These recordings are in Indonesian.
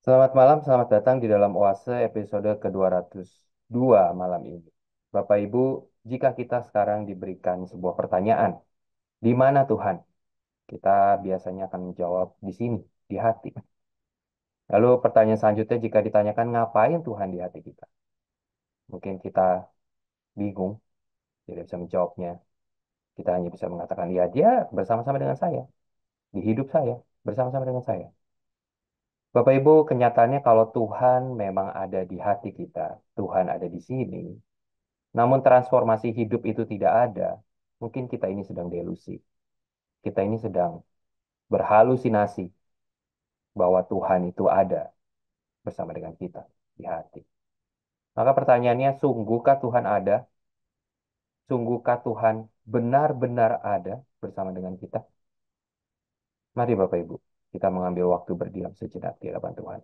Selamat malam, selamat datang di dalam Oase episode ke-202 malam ini. Bapak Ibu, jika kita sekarang diberikan sebuah pertanyaan, di mana Tuhan? Kita biasanya akan menjawab di sini, di hati. Lalu pertanyaan selanjutnya jika ditanyakan ngapain Tuhan di hati kita? Mungkin kita bingung, tidak bisa menjawabnya. Kita hanya bisa mengatakan, ya dia bersama-sama dengan saya, di hidup saya, bersama-sama dengan saya. Bapak Ibu, kenyataannya kalau Tuhan memang ada di hati kita, Tuhan ada di sini, namun transformasi hidup itu tidak ada. Mungkin kita ini sedang delusi. Kita ini sedang berhalusinasi bahwa Tuhan itu ada bersama dengan kita di hati. Maka pertanyaannya, sungguhkah Tuhan ada? Sungguhkah Tuhan benar-benar ada bersama dengan kita? Mari Bapak Ibu, kita mengambil waktu berdiam sejenak di hadapan Tuhan.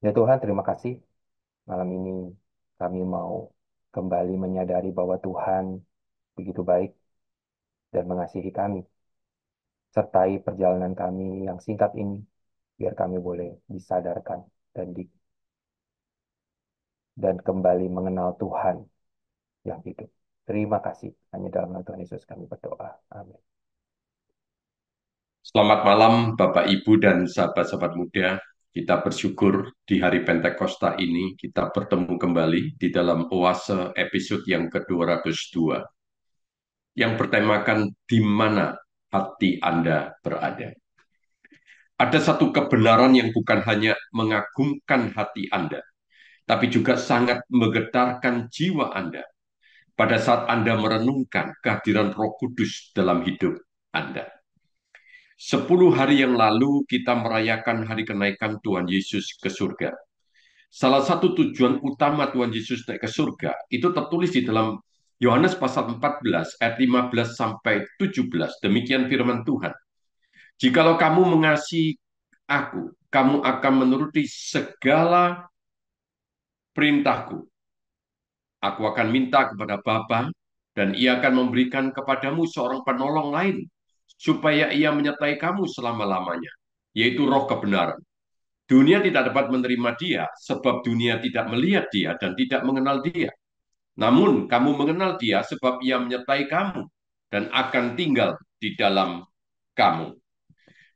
Ya Tuhan, terima kasih. Malam ini kami mau kembali menyadari bahwa Tuhan begitu baik dan mengasihi kami. Sertai perjalanan kami yang singkat ini, biar kami boleh disadarkan dan dan kembali mengenal Tuhan yang hidup. Terima kasih. Hanya dalam nama Tuhan Yesus kami berdoa. Amin. Selamat malam Bapak Ibu dan sahabat-sahabat muda. Kita bersyukur di hari Pentakosta ini kita bertemu kembali di dalam Oase episode yang ke-202 yang bertemakan di mana hati Anda berada. Ada satu kebenaran yang bukan hanya mengagumkan hati Anda, tapi juga sangat menggetarkan jiwa Anda pada saat Anda merenungkan kehadiran Roh Kudus dalam hidup Anda. 10 hari yang lalu kita merayakan hari kenaikan Tuhan Yesus ke surga. Salah satu tujuan utama Tuhan Yesus naik ke surga itu tertulis di dalam Yohanes pasal 14 ayat 15 sampai 17. Demikian firman Tuhan. Jikalau kamu mengasihi aku, kamu akan menuruti segala perintahku. Aku akan minta kepada Bapa, dan ia akan memberikan kepadamu seorang penolong lain, supaya ia menyertai kamu selama-lamanya, yaitu roh kebenaran. Dunia tidak dapat menerima dia, sebab dunia tidak melihat dia dan tidak mengenal dia. Namun kamu mengenal dia sebab ia menyertai kamu dan akan tinggal di dalam kamu.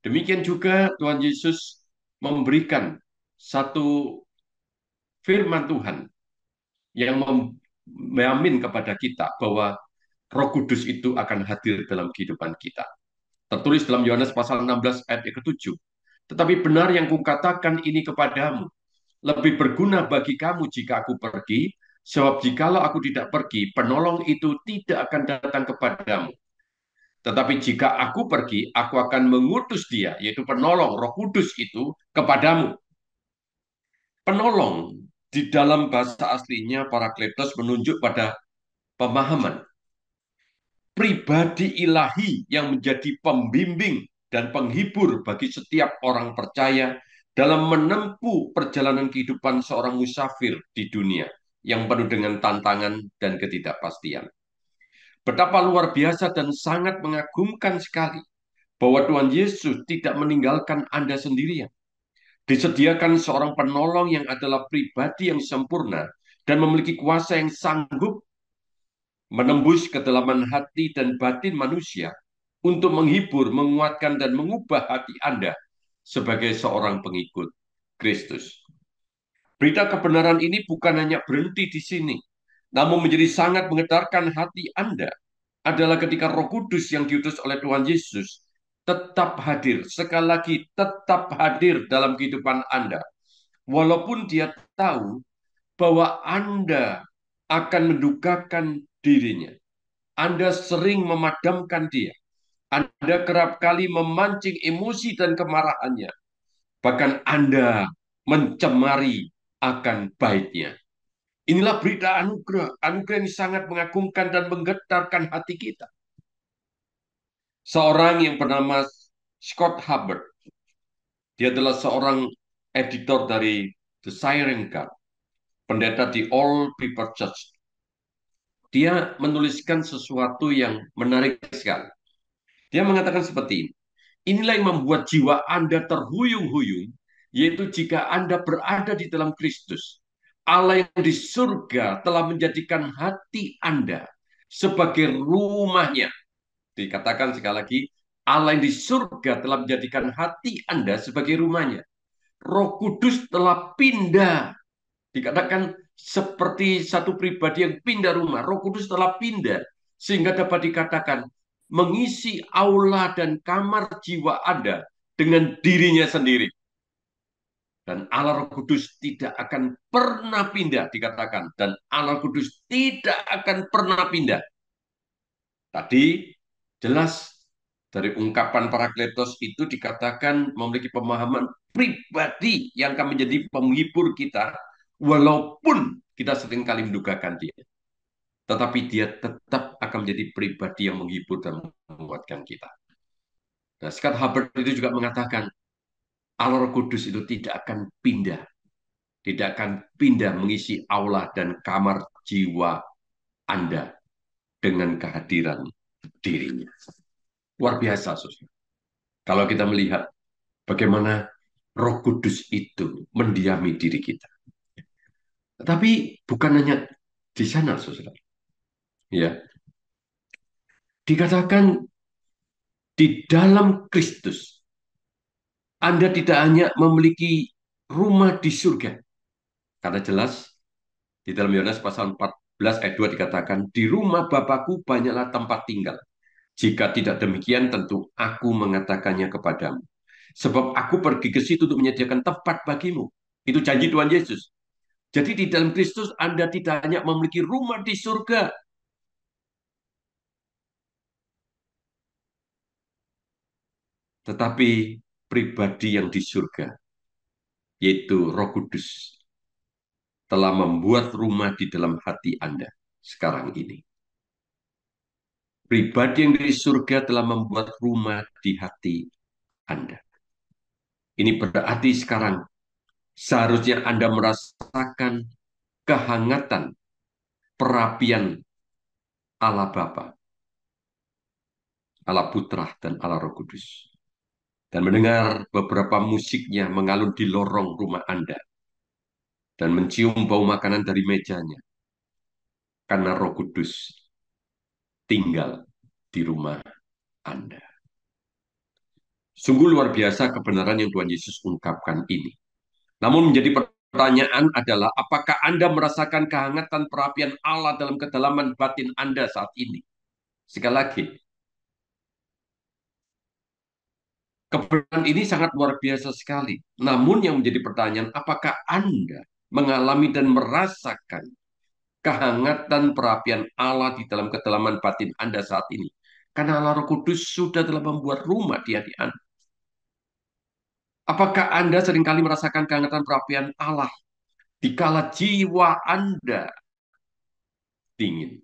Demikian juga Tuhan Yesus memberikan satu firman Tuhan yang menjamin kepada kita bahwa Roh Kudus itu akan hadir dalam kehidupan kita. Tertulis dalam Yohanes pasal 16 ayat ke-7. Tetapi benar yang kukatakan ini kepadamu, lebih berguna bagi kamu jika aku pergi, sebab jikalau aku tidak pergi, penolong itu tidak akan datang kepadamu. Tetapi jika aku pergi, aku akan mengutus dia, yaitu penolong, Roh Kudus itu, kepadamu. Penolong di dalam bahasa aslinya Parakletos menunjuk pada pemahaman pribadi ilahi yang menjadi pembimbing dan penghibur bagi setiap orang percaya dalam menempuh perjalanan kehidupan seorang musafir di dunia yang penuh dengan tantangan dan ketidakpastian. Betapa luar biasa dan sangat mengagumkan sekali bahwa Tuhan Yesus tidak meninggalkan Anda sendirian. Disediakan seorang penolong yang adalah pribadi yang sempurna dan memiliki kuasa yang sanggup menembus kedalaman hati dan batin manusia untuk menghibur, menguatkan, dan mengubah hati Anda sebagai seorang pengikut Kristus. Berita kebenaran ini bukan hanya berhenti di sini, namun menjadi sangat menggetarkan hati Anda adalah ketika Roh Kudus yang diutus oleh Tuhan Yesus tetap hadir, sekali lagi tetap hadir dalam kehidupan Anda. Walaupun dia tahu bahwa Anda akan mendukakan dirinya. Anda sering memadamkan dia. Anda kerap kali memancing emosi dan kemarahannya. Bahkan Anda mencemari akan baiknya. Inilah berita anugerah. Anugerah yang sangat mengagumkan dan menggetarkan hati kita. Seorang yang bernama Scott Hubbard. Dia adalah seorang editor dari The Siren God, pendeta di All People Church. Dia menuliskan sesuatu yang menarik sekali. Dia mengatakan seperti ini. Inilah yang membuat jiwa Anda terhuyung-huyung, yaitu jika Anda berada di dalam Kristus. Allah yang di surga telah menjadikan hati Anda sebagai rumahnya. Dikatakan sekali lagi, Allah yang di surga telah menjadikan hati Anda sebagai rumahnya. Roh Kudus telah pindah. Dikatakan seperti satu pribadi yang pindah rumah. Roh Kudus telah pindah. Sehingga dapat dikatakan mengisi aula dan kamar jiwa Anda dengan dirinya sendiri. Dan Allah Roh Kudus tidak akan pernah pindah, dikatakan. Dan Allah Kudus tidak akan pernah pindah. Tadi jelas dari ungkapan Parakletos itu dikatakan memiliki pemahaman pribadi yang akan menjadi penghibur kita, walaupun kita seringkali mendugakan dia. Tetapi dia tetap akan menjadi pribadi yang menghibur dan menguatkan kita. Nah, Scott Hubbard itu juga mengatakan, Allah Roh Kudus itu tidak akan pindah. Tidak akan pindah mengisi aula dan kamar jiwa Anda dengan kehadiran dirinya. Luar biasa, saudara. Kalau kita melihat bagaimana Roh Kudus itu mendiami diri kita. Tapi bukan hanya di sana, saudara. Ya, dikatakan di dalam Kristus, Anda tidak hanya memiliki rumah di surga. Karena jelas di dalam Yohanes pasal 14 ayat 2 dikatakan, di rumah Bapakku banyaklah tempat tinggal. Jika tidak demikian, tentu aku mengatakannya kepadamu. Sebab aku pergi ke situ untuk menyediakan tempat bagimu. Itu janji Tuhan Yesus. Jadi di dalam Kristus Anda tidak hanya memiliki rumah di surga, tetapi pribadi yang di surga, yaitu Roh Kudus, telah membuat rumah di dalam hati Anda sekarang ini. Pribadi yang di surga telah membuat rumah di hati Anda. Ini berarti sekarang seharusnya Anda merasakan kehangatan perapian Allah Bapa, Allah Putra, dan Allah Roh Kudus. Dan mendengar beberapa musiknya mengalun di lorong rumah Anda. Dan mencium bau makanan dari mejanya. Karena Roh Kudus tinggal di rumah Anda. Sungguh luar biasa kebenaran yang Tuhan Yesus ungkapkan ini. Namun menjadi pertanyaan adalah, apakah Anda merasakan kehangatan perapian Allah dalam kedalaman batin Anda saat ini? Sekali lagi, kebenaran ini sangat luar biasa sekali. Namun yang menjadi pertanyaan, apakah Anda mengalami dan merasakan kehangatan perapian Allah di dalam kedalaman batin Anda saat ini? Karena Allah Roh Kudus sudah telah membuat rumah di hati Anda. Apakah Anda seringkali merasakan kehangatan perapian Allah dikala jiwa Anda dingin?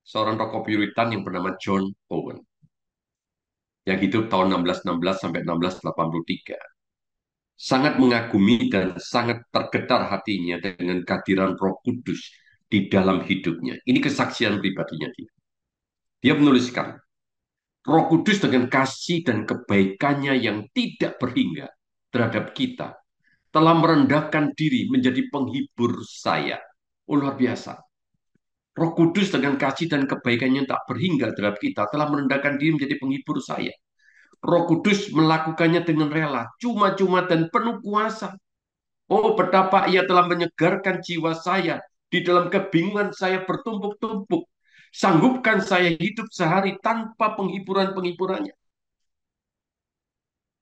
Seorang tokoh Puritan yang bernama John Owen, yang hidup tahun 1616 sampai 1683, sangat mengagumi dan sangat tergetar hatinya dengan kehadiran Roh Kudus di dalam hidupnya. Ini kesaksian pribadinya dia. Dia menuliskan, Roh Kudus dengan kasih dan kebaikannya yang tidak berhingga terhadap kita telah merendahkan diri menjadi penghibur saya. Oh, luar biasa. Roh Kudus dengan kasih dan kebaikannya yang tak berhingga terhadap kita telah merendahkan diri menjadi penghibur saya. Roh Kudus melakukannya dengan rela, cuma-cuma dan penuh kuasa. Oh, betapa ia telah menyegarkan jiwa saya di dalam kebingungan saya bertumpuk-tumpuk. Sanggupkan saya hidup sehari tanpa penghiburan-penghiburannya.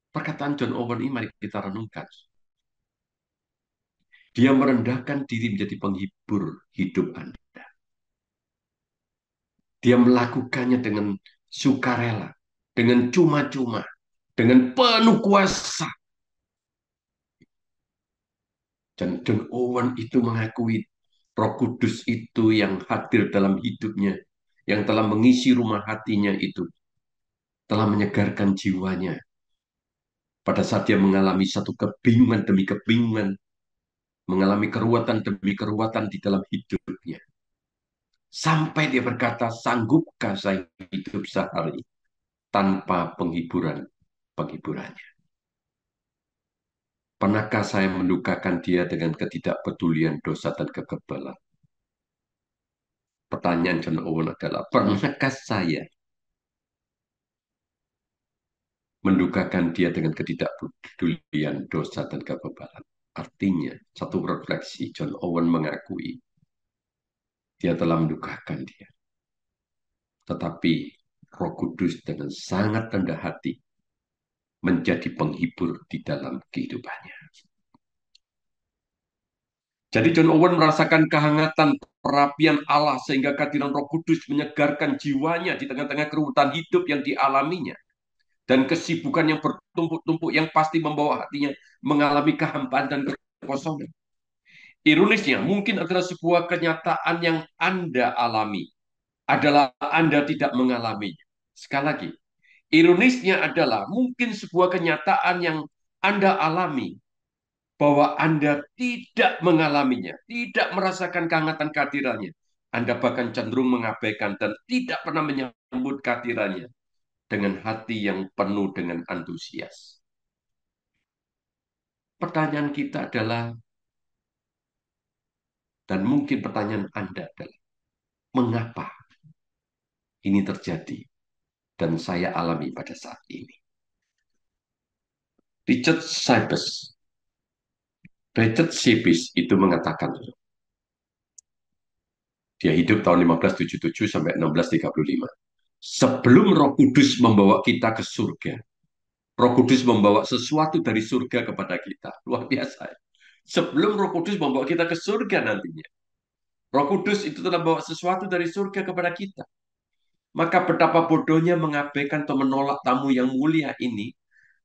Perkataan John Owen ini mari kita renungkan. Dia merendahkan diri menjadi penghibur hidup Anda. Dia melakukannya dengan sukarela, dengan cuma-cuma, dengan penuh kuasa. Dan John Owen itu mengakui Roh Kudus itu yang hadir dalam hidupnya, yang telah mengisi rumah hatinya itu, telah menyegarkan jiwanya. Pada saat dia mengalami satu kebingungan demi kebingungan, mengalami keruatan demi keruatan di dalam hidupnya. Sampai dia berkata, sanggupkah saya hidup sehari tanpa penghiburannya? Pernahkah saya mendukakan dia dengan ketidakpedulian dosa dan kekebalan? Pertanyaan John Owen adalah, pernahkah saya mendukakan dia dengan ketidakpedulian dosa dan kekebalan? Artinya, satu refleksi, John Owen mengakui dia telah mendukakan dia. Tetapi Roh Kudus dengan sangat rendah hati menjadi penghibur di dalam kehidupannya. Jadi John Owen merasakan kehangatan perapian Allah sehingga kehadiran Roh Kudus menyegarkan jiwanya di tengah-tengah keruwetan hidup yang dialaminya. Dan kesibukan yang bertumpuk-tumpuk yang pasti membawa hatinya mengalami kehampaan dan kekosongan. Ironisnya, mungkin adalah sebuah kenyataan yang Anda alami, adalah Anda tidak mengalaminya. Sekali lagi, ironisnya adalah mungkin sebuah kenyataan yang Anda alami, bahwa Anda tidak mengalaminya, tidak merasakan kehangatan kehadirannya. Anda bahkan cenderung mengabaikan dan tidak pernah menyambut kehadirannya dengan hati yang penuh dengan antusias. Pertanyaan kita adalah, dan mungkin pertanyaan Anda adalah, mengapa ini terjadi dan saya alami pada saat ini? Richard Sibes, itu mengatakan, dia hidup tahun 1577 sampai 1635. Sebelum Roh Kudus membawa kita ke surga, Roh Kudus membawa sesuatu dari surga kepada kita. Luar biasa. Sebelum Roh Kudus membawa kita ke surga nantinya, Roh Kudus itu telah membawa sesuatu dari surga kepada kita. Maka betapa bodohnya mengabaikan atau menolak tamu yang mulia ini,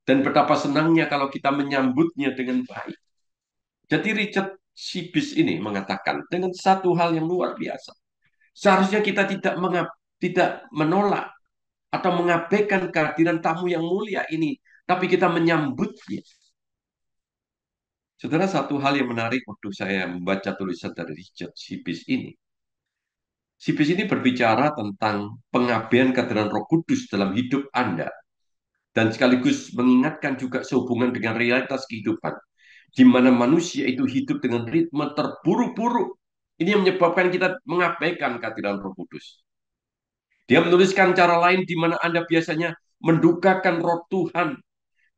dan betapa senangnya kalau kita menyambutnya dengan baik. Jadi Richard Sibis ini mengatakan dengan satu hal yang luar biasa. Seharusnya kita tidak menolak atau mengabaikan kehadiran tamu yang mulia ini, tapi kita menyambutnya. Saudara, satu hal yang menarik waktu saya membaca tulisan dari Richard Sibis ini. Sibis ini berbicara tentang pengabaian kehadiran Roh Kudus dalam hidup Anda. Dan sekaligus mengingatkan juga sehubungan dengan realitas kehidupan. Di mana manusia itu hidup dengan ritme terburu-buru. Ini yang menyebabkan kita mengabaikan kehadiran Roh Kudus. Dia menuliskan cara lain di mana Anda biasanya mendukakan roh Tuhan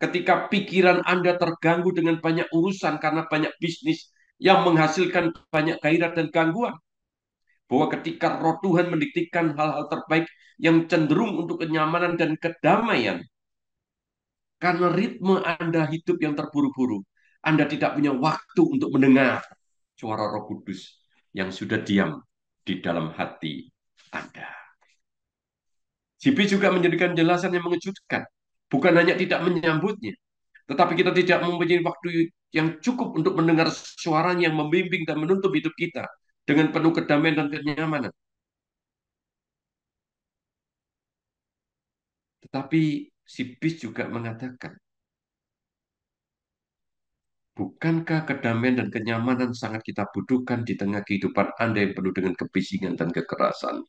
ketika pikiran Anda terganggu dengan banyak urusan karena banyak bisnis yang menghasilkan banyak gairah dan gangguan. Bahwa ketika roh Tuhan mendiktikan hal-hal terbaik yang cenderung untuk kenyamanan dan kedamaian, karena ritme Anda hidup yang terburu-buru, Anda tidak punya waktu untuk mendengar suara Roh Kudus yang sudah diam di dalam hati Anda. Sibi juga menjadikan jelasan yang mengejutkan. Bukan hanya tidak menyambutnya, tetapi kita tidak mempunyai waktu yang cukup untuk mendengar suaranya yang membimbing dan menuntun hidup kita dengan penuh kedamaian dan kenyamanan. Tetapi Sibis juga mengatakan, bukankah kedamaian dan kenyamanan sangat kita butuhkan di tengah kehidupan Anda yang penuh dengan kebisingan dan kekerasan?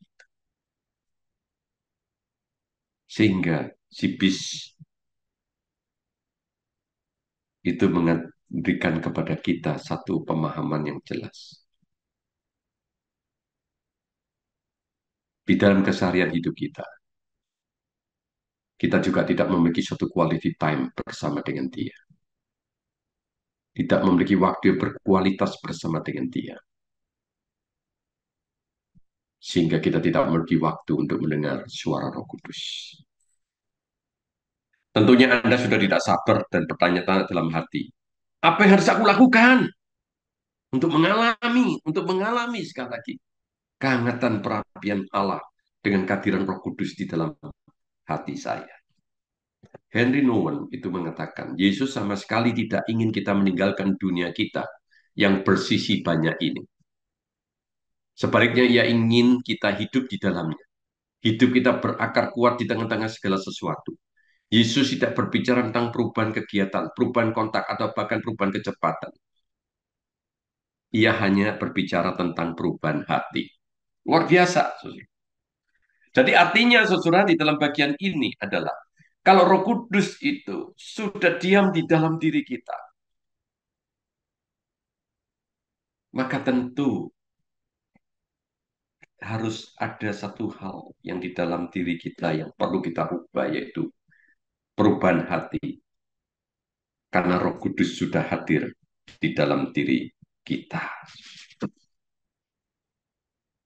Sehingga Sibis itu memberikan kepada kita satu pemahaman yang jelas. Di dalam keseharian hidup kita, kita juga tidak memiliki suatu quality time bersama dengan dia. Tidak memiliki waktu yang berkualitas bersama dengan dia. Sehingga kita tidak memiliki waktu untuk mendengar suara Roh Kudus. Tentunya Anda sudah tidak sabar dan bertanya-tanya dalam hati. Apa yang harus aku lakukan untuk mengalami sekali lagi kehangatan perapian Allah dengan kehadiran Roh Kudus di dalam hati saya. Henry Nouwen itu mengatakan, Yesus sama sekali tidak ingin kita meninggalkan dunia kita yang bersisi banyak ini. Sebaliknya ia ingin kita hidup di dalamnya. Hidup kita berakar kuat di tengah-tengah segala sesuatu. Yesus tidak berbicara tentang perubahan kegiatan, perubahan kontak, atau bahkan perubahan kecepatan. Ia hanya berbicara tentang perubahan hati. Luar biasa. Jadi artinya, saudara, di dalam bagian ini adalah, kalau Roh Kudus itu sudah diam di dalam diri kita, maka tentu harus ada satu hal yang di dalam diri kita yang perlu kita ubah, yaitu perubahan hati. Karena Roh Kudus sudah hadir di dalam diri kita.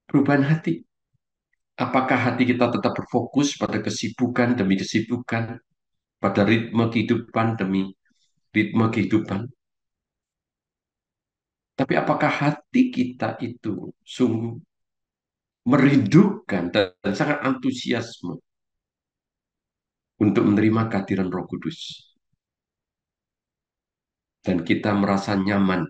Perubahan hati. Apakah hati kita tetap berfokus pada kesibukan demi kesibukan, pada ritme kehidupan demi ritme kehidupan? Tapi apakah hati kita itu sungguh merindukan dan sangat antusiasme untuk menerima kehadiran Roh Kudus? Dan kita merasa nyaman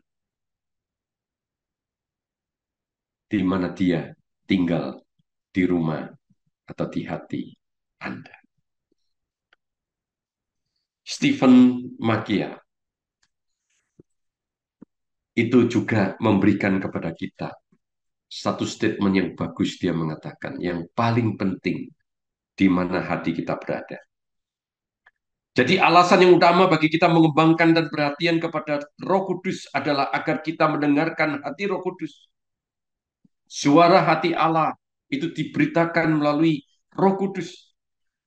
di mana dia tinggal di rumah atau di hati Anda. Stephen Makia itu juga memberikan kepada kita satu statement yang bagus. Dia mengatakan yang paling penting di mana hati kita berada. Jadi alasan yang utama bagi kita mengembangkan dan perhatian kepada Roh Kudus adalah agar kita mendengarkan hati Roh Kudus. Suara hati Allah itu diberitakan melalui Roh Kudus.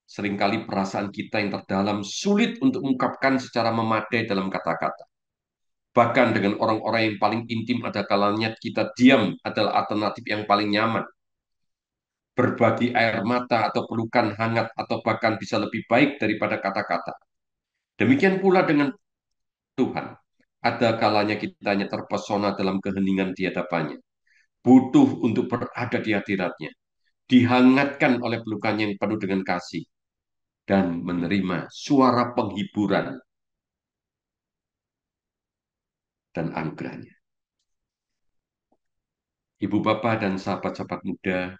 Seringkali perasaan kita yang terdalam sulit untuk mengungkapkan secara memadai dalam kata-kata. Bahkan dengan orang-orang yang paling intim ada kalanya kita diam adalah alternatif yang paling nyaman. Berbagi air mata atau pelukan hangat atau bahkan bisa lebih baik daripada kata-kata. Demikian pula dengan Tuhan. Ada kalanya kita hanya terpesona dalam keheningan di hadapannya. Butuh untuk berada di hadiratnya. Dihangatkan oleh pelukannya yang penuh dengan kasih. Dan menerima suara penghiburan dan anugerahnya. Ibu bapak dan sahabat-sahabat muda,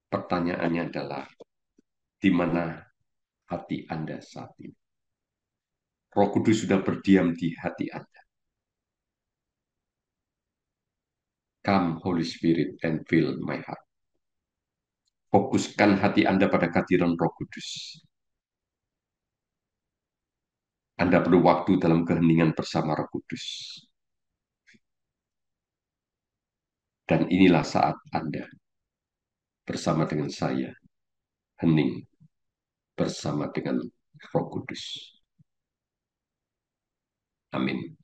pertanyaannya adalah, di mana hati Anda saat ini. Roh Kudus sudah berdiam di hati Anda. Come, Holy Spirit, and fill my heart. Fokuskan hati Anda pada kehadiran Roh Kudus. Anda perlu waktu dalam keheningan bersama Roh Kudus. Dan inilah saat Anda bersama dengan saya, hening bersama dengan Roh Kudus. Amin.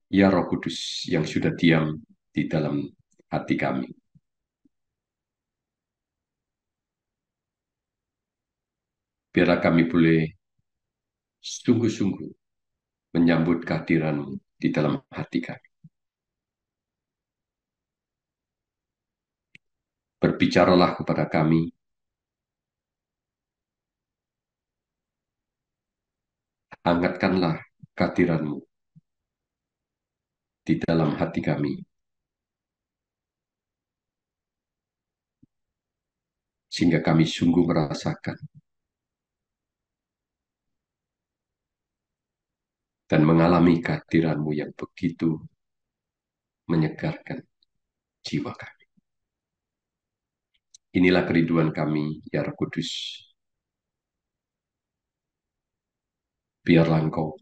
Ya Roh Kudus yang sudah diam di dalam hati kami. Biarlah kami boleh sungguh-sungguh menyambut kehadiran-Mu di dalam hati kami. Berbicaralah kepada kami, hangatkanlah kehadiran-Mu di dalam hati kami, sehingga kami sungguh merasakan dan mengalami kehadiran-Mu yang begitu menyegarkan jiwa kami. Inilah kerinduan kami, ya Roh Kudus. Biarlah Engkau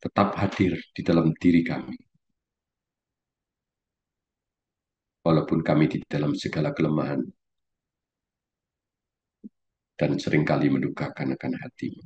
tetap hadir di dalam diri kami, walaupun kami di dalam segala kelemahan dan seringkali mendukakan akan hati-Mu.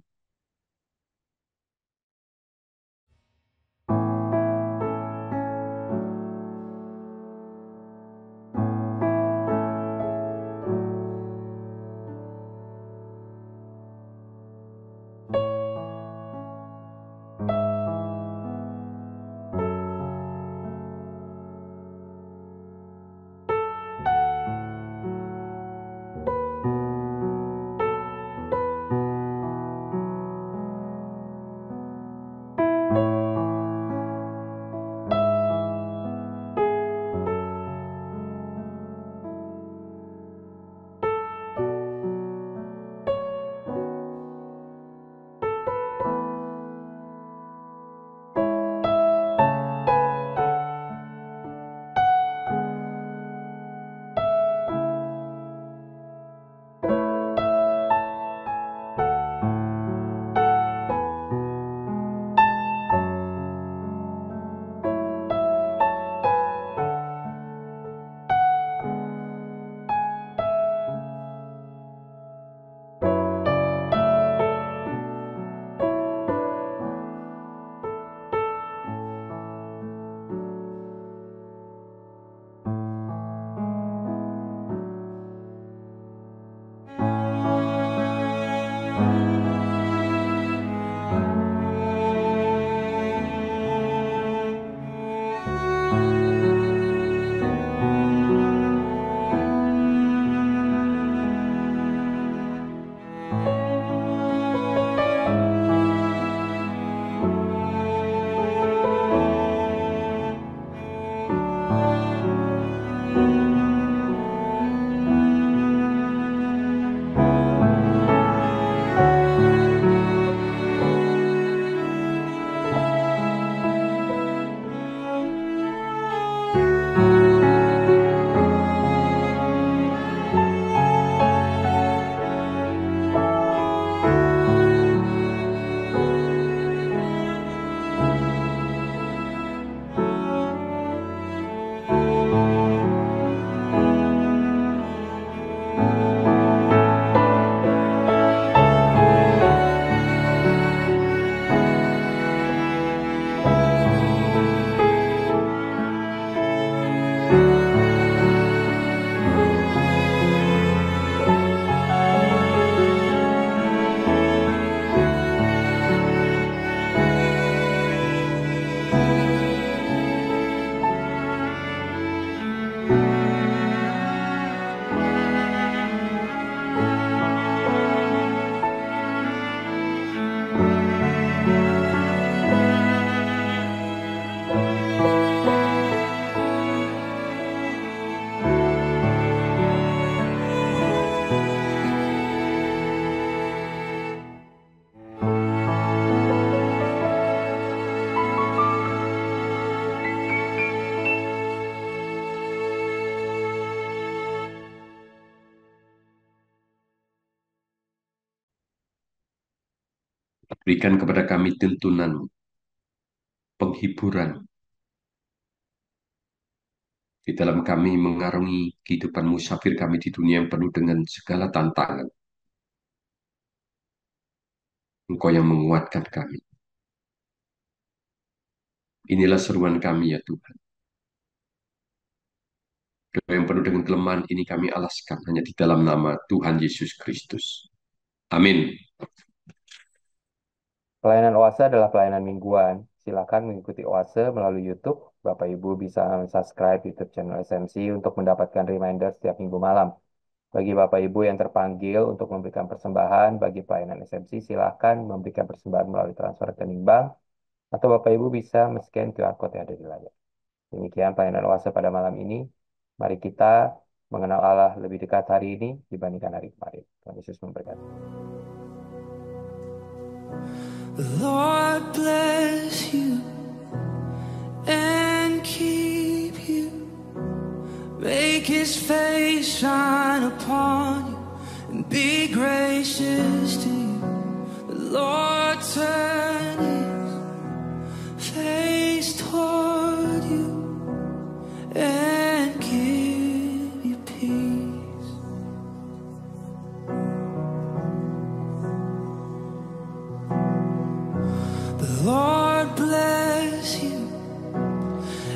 Berikan kepada kami tuntunan, penghiburan, di dalam kami mengarungi kehidupan musafir kami di dunia yang penuh dengan segala tantangan. Engkau yang menguatkan kami. Inilah seruan kami ya Tuhan. Doa yang penuh dengan kelemahan ini kami alaskan hanya di dalam nama Tuhan Yesus Kristus. Amin. Pelayanan Oase adalah pelayanan mingguan. Silakan mengikuti Oase melalui YouTube. Bapak Ibu bisa subscribe YouTube channel SMC untuk mendapatkan reminder setiap minggu malam. Bagi Bapak Ibu yang terpanggil untuk memberikan persembahan bagi pelayanan SMC, silakan memberikan persembahan melalui transfer rekening bank, atau Bapak Ibu bisa men-scan QR Code yang ada di layar. Demikian pelayanan Oase pada malam ini. Mari kita mengenal Allah lebih dekat hari ini dibandingkan hari kemarin. Tuhan Yesus memberkati. The Lord bless you and keep you. Make his face shine upon you and be gracious to you. The Lord turn his face toward you and give you peace. The Lord bless you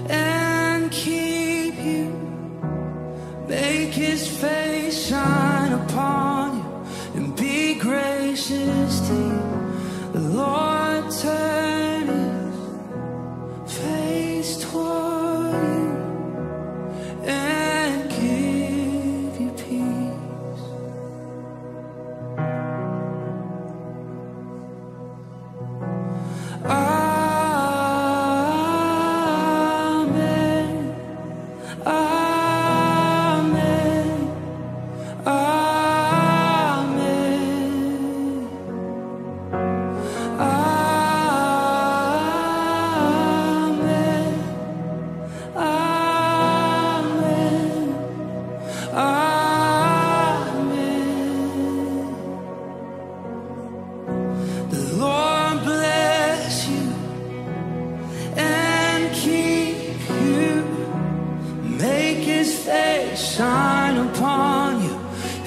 and keep you. Make his face shine upon you and be gracious to you. The Lord turn his face toward you and give you peace. Amen. Amen. Amen. Amen. Amen. Amen. The Lord bless you and keep you. Make his face shine upon you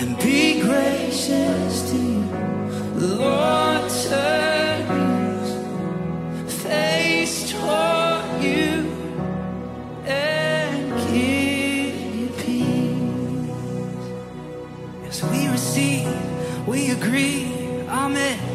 and be gracious to you. The Lord turn his face toward you and give you peace. As we receive, we agree. Amen.